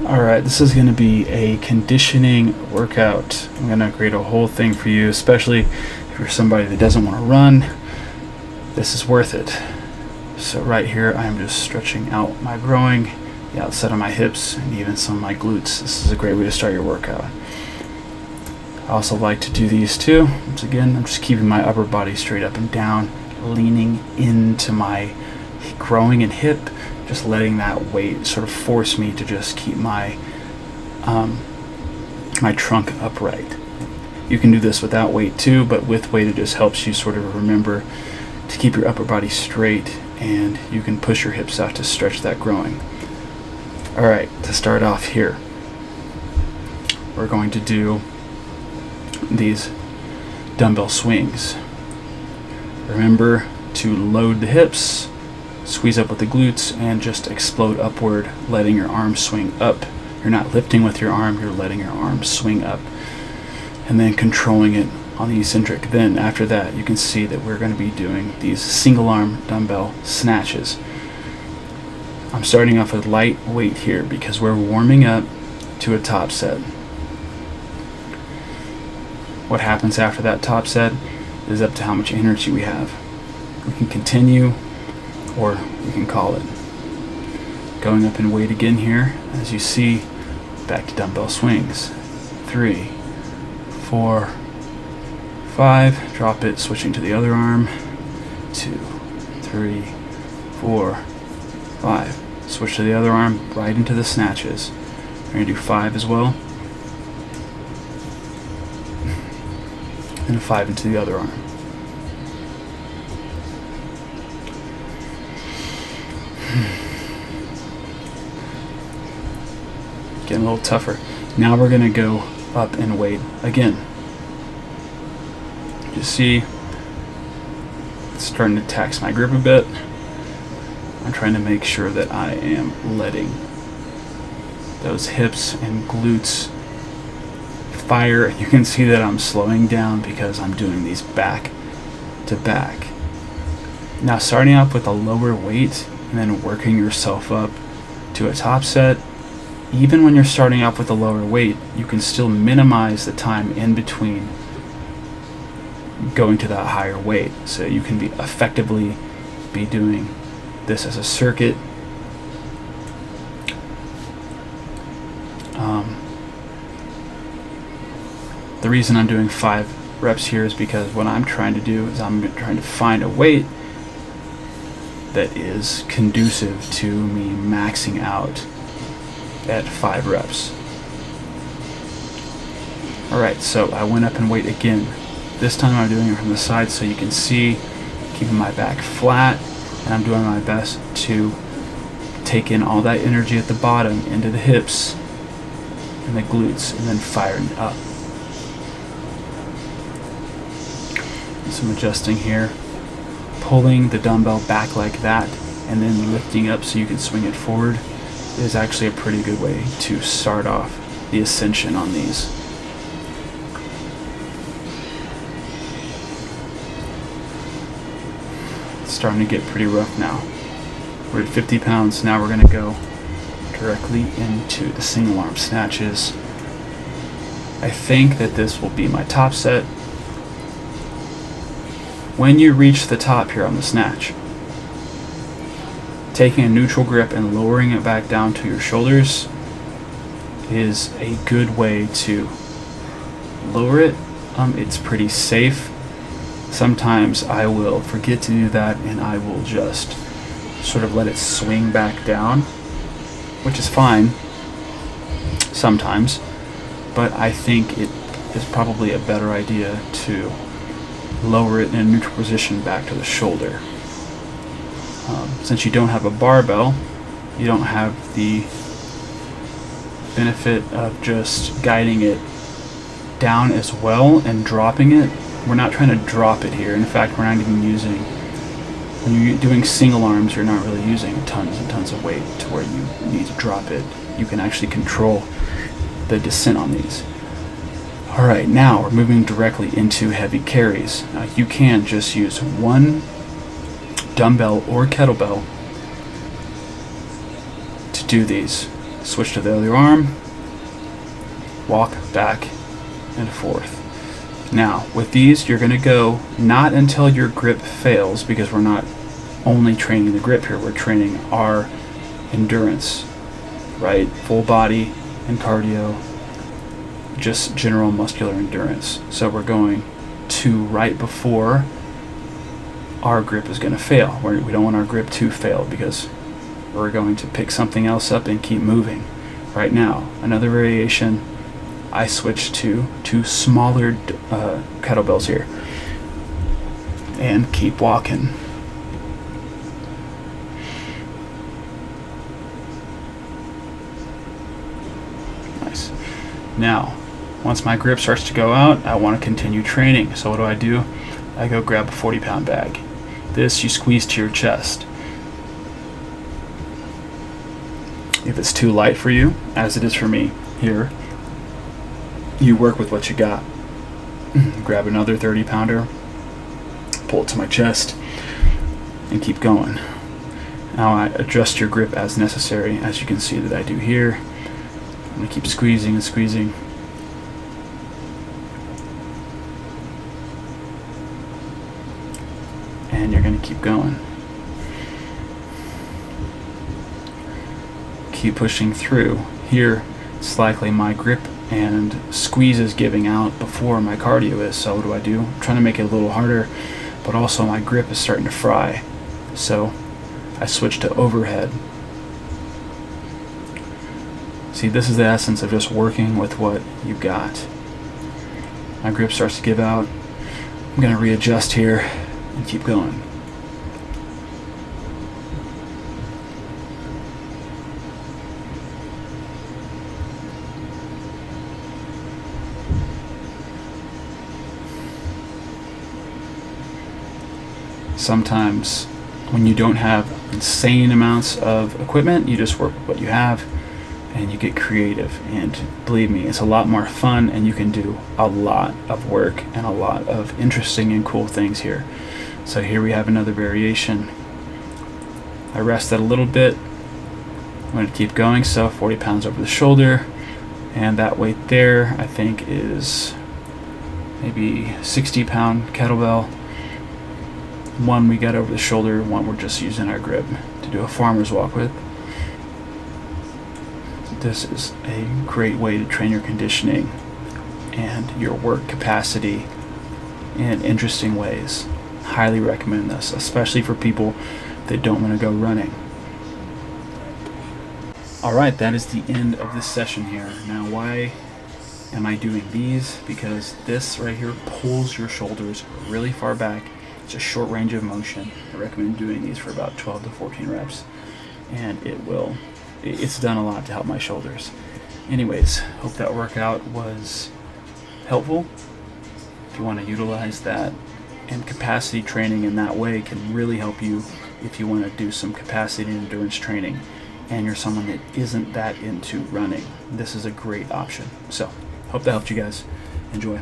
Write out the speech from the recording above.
Alright, this is going to be a conditioning workout. I'm going to create a whole thing for you, especially if you're somebody that doesn't want to run. This is worth it. So right here, I'm just stretching out my groin, the outside of my hips, and even some of my glutes. This is a great way to start your workout. I also like to do these too. Once again, I'm just keeping my upper body straight up and down, leaning into my groin and hip, just letting that weight sort of force me to just keep my my trunk upright. You can do this without weight too, but with weight it just helps you sort of remember to keep your upper body straight, and you can push your hips out to stretch that groin. Alright, to start off here, we're going to do these dumbbell swings. Remember to load the hips, squeeze up with the glutes, and just explode upward, letting your arms swing up. You're not lifting with your arm, you're letting your arms swing up, and then controlling it on the eccentric. Then after that, you can see that we're going to be doing these single arm dumbbell snatches. I'm starting off with light weight here because we're warming up to a top set. What happens after that top set is up to how much energy we have. We can continue, or we can call it. Going up in weight again here, as you see, back to dumbbell swings. 3, 4, 5, drop it, switching to the other arm. 2, 3, 4, 5. Switch to the other arm, right into the snatches. We're going to do 5 as well. And 5 into the other arm. Getting a little tougher. Now we're going to go up in weight again. You see, it's starting to tax my grip a bit. I'm trying to make sure that I am letting those hips and glutes fire. You can see that I'm slowing down because I'm doing these back to back. Now starting off with a lower weight and then working yourself up to a top set. Even when you're starting off with a lower weight, you can still minimize the time in between going to that higher weight. So you can effectively be doing this as a circuit. The reason I'm doing 5 reps here is because what I'm trying to do is I'm trying to find a weight that is conducive to me maxing out at 5 reps. Alright, so I went up in weight again. This time I'm doing it from the side so you can see, keeping my back flat, and I'm doing my best to take in all that energy at the bottom into the hips and the glutes, and then firing it up. Some adjusting here, pulling the dumbbell back like that, and then lifting up so you can swing it forward is actually a pretty good way to start off the ascension on these. It's starting to get pretty rough now. We're at 50 pounds. Now we're going to go directly into the single arm snatches. I think that this will be my top set. When you reach the top here on the snatch, taking a neutral grip and lowering it back down to your shoulders is a good way to lower it. It's pretty safe. Sometimes I will forget to do that and I will just sort of let it swing back down, which is fine sometimes, but I think it is probably a better idea to lower it in a neutral position back to the shoulder. Since you don't have a barbell, you don't have the benefit of just guiding it down as well and dropping it. We're not trying to drop it here. In fact, we're not even using, when you're doing single arms, you're not really using tons and tons of weight to where you need to drop it. You can actually control the descent on these. Alright, now we're moving directly into heavy carries. Now you can just use one dumbbell or kettlebell to do these. Switch to the other arm, walk back and forth. Now, with these, you're going to go not until your grip fails, because we're not only training the grip here, we're training our endurance, right? Full body and cardio, just general muscular endurance. So we're going to right before our grip is going to fail. We don't want our grip to fail, because we're going to pick something else up and keep moving. Right now, another variation, I switched to 2 smaller kettlebells here and keep walking. Nice. Now, once my grip starts to go out, I want to continue training. So what do? I go grab a 40-pound bag. This you squeeze to your chest. If it's too light for you, as it is for me here, you work with what you got. Grab another 30-pounder, pull it to my chest, and keep going. Now I adjust your grip as necessary, as you can see that I do here. I'm going to keep squeezing and squeezing. And you're going to keep going. Keep pushing through. Here, it's likely my grip and squeeze is giving out before my cardio is. So what do? I'm trying to make it a little harder, but also my grip is starting to fry. So I switch to overhead. See, this is the essence of just working with what you got. My grip starts to give out. I'm going to readjust here and keep going. Sometimes when you don't have insane amounts of equipment, you just work with what you have and you get creative. And believe me, it's a lot more fun, and you can do a lot of work and a lot of interesting and cool things here. So here we have another variation. I rested a little bit. I'm going to keep going. So 40 pounds over the shoulder, and that weight there I think is maybe 60-pound kettlebell. One we got over the shoulder, one we're just using our grip to do a farmer's walk with. This is a great way to train your conditioning and your work capacity in interesting ways. Highly recommend this, especially for people that don't want to go running. Alright, that is the end of this session here. Now, why am I doing these? Because this right here pulls your shoulders really far back. It's a short range of motion. I recommend doing these for about 12 to 14 reps, and it's done a lot to help my shoulders. Anyways, hope that workout was helpful. If you want to utilize that, and capacity training in that way can really help you if you want to do some capacity and endurance training and you're someone that isn't that into running. This is a great option. So hope that helped you guys. Enjoy.